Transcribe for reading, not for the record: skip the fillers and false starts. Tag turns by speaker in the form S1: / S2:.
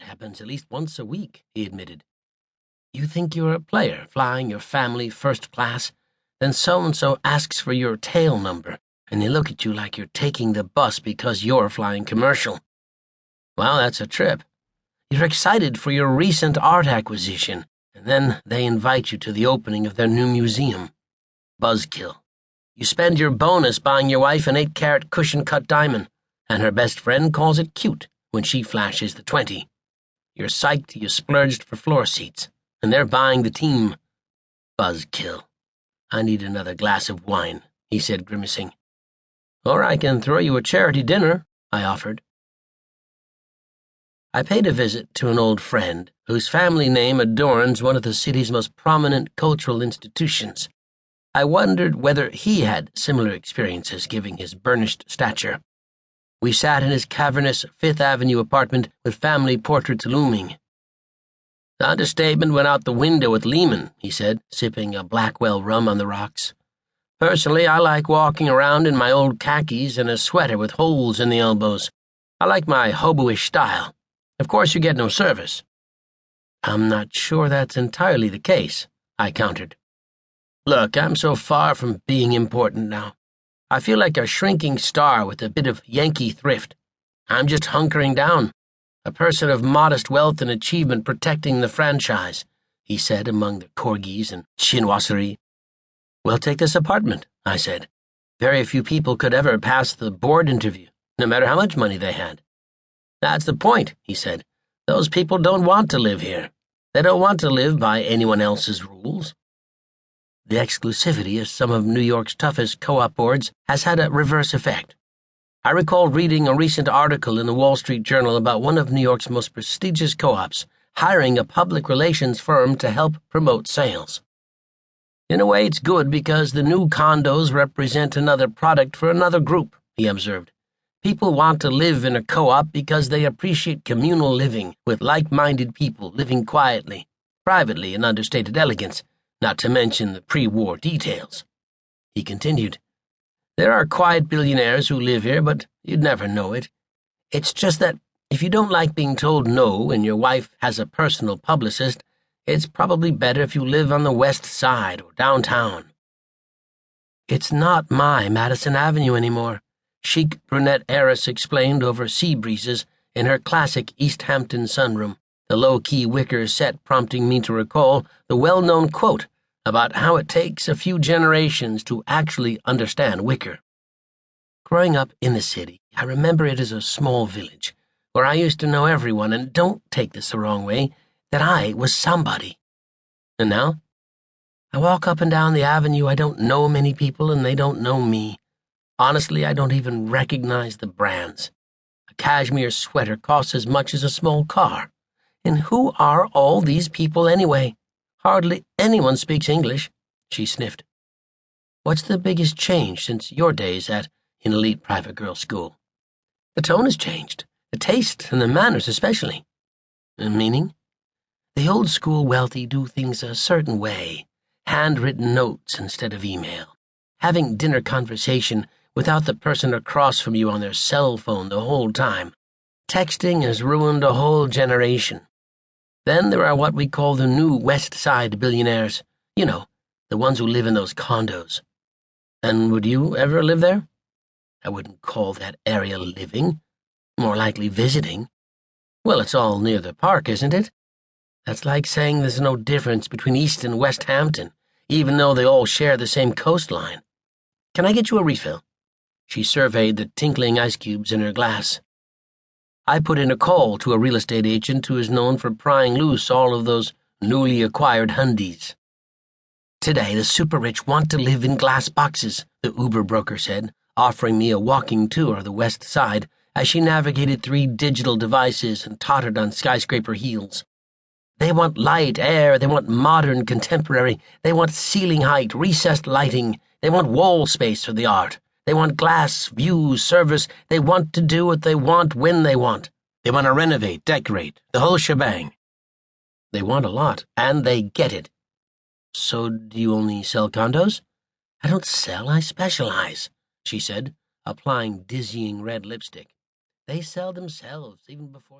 S1: It happens at least once a week, he admitted. You think you're a player, flying your family first class, then so-and-so asks for your tail number, and they look at you like you're taking the bus because you're flying commercial. Well, that's a trip. You're excited for your recent art acquisition, and then they invite you to the opening of their new museum. Buzzkill. You spend your bonus buying your wife an 8-carat cushion-cut diamond, and her best friend calls it cute when she flashes the 20. You're psyched you splurged for floor seats, and they're buying the team. Buzzkill. I need another glass of wine, he said, grimacing. Or I can throw you a charity dinner, I offered. I paid a visit to an old friend whose family name adorns one of the city's most prominent cultural institutions. I wondered whether he had similar experiences given his burnished stature. We sat in his cavernous Fifth Avenue apartment with family portraits looming. The understatement went out the window with Lehman, he said, sipping a Blackwell rum on the rocks. Personally, I like walking around in my old khakis and a sweater with holes in the elbows. I like my hobo-ish style. Of course, you get no service. I'm not sure that's entirely the case, I countered. Look, I'm so far from being important now. I feel like a shrinking star with a bit of Yankee thrift. I'm just hunkering down. A person of modest wealth and achievement protecting the franchise, he said among the corgis and chinoiserie. Well, take this apartment, I said. Very few people could ever pass the board interview, no matter how much money they had. That's the point, he said. Those people don't want to live here. They don't want to live by anyone else's rules. The exclusivity of some of New York's toughest co-op boards has had a reverse effect. I recall reading a recent article in the Wall Street Journal about one of New York's most prestigious co-ops hiring a public relations firm to help promote sales. In a way, it's good because the new condos represent another product for another group, he observed. People want to live in a co-op because they appreciate communal living with like-minded people living quietly, privately, in understated elegance, not to mention the pre-war details. He continued, There are quiet billionaires who live here, but you'd never know it. It's just that if you don't like being told no and your wife has a personal publicist, it's probably better if you live on the West Side or downtown. It's not my Madison Avenue anymore, chic brunette heiress explained over sea breezes in her classic East Hampton sunroom, the low-key wicker set prompting me to recall the well-known quote about how it takes a few generations to actually understand wicker. Growing up in the city, I remember it as a small village, where I used to know everyone, and don't take this the wrong way, that I was somebody. And now? I walk up and down the avenue, I don't know many people, and they don't know me. Honestly, I don't even recognize the brands. A cashmere sweater costs as much as a small car. And who are all these people anyway? Hardly anyone speaks English, she sniffed. What's the biggest change since your days at an elite private girls' school? The tone has changed, the taste and the manners especially. And meaning? The old school wealthy do things a certain way, handwritten notes instead of email, having dinner conversation without the person across from you on their cell phone the whole time. Texting has ruined a whole generation. Then there are what we call the new West Side billionaires. You know, the ones who live in those condos. And would you ever live there? I wouldn't call that area living. More likely visiting. Well, it's all near the park, isn't it? That's like saying there's no difference between East and West Hampton, even though they all share the same coastline. Can I get you a refill? She surveyed the tinkling ice cubes in her glass. I put in a call to a real estate agent who is known for prying loose all of those newly acquired hundies. Today, the super-rich want to live in glass boxes, the Uber broker said, offering me a walking tour of the West Side as she navigated 3 digital devices and tottered on skyscraper heels. They want light, air, they want modern, contemporary, they want ceiling height, recessed lighting, they want wall space for the art. They want glass, views, service. They want to do what they want when they want. They want to renovate, decorate, the whole shebang. They want a lot, and they get it. So do you only sell condos? I don't sell, I specialize, she said, applying dizzying red lipstick. They sell themselves even before they're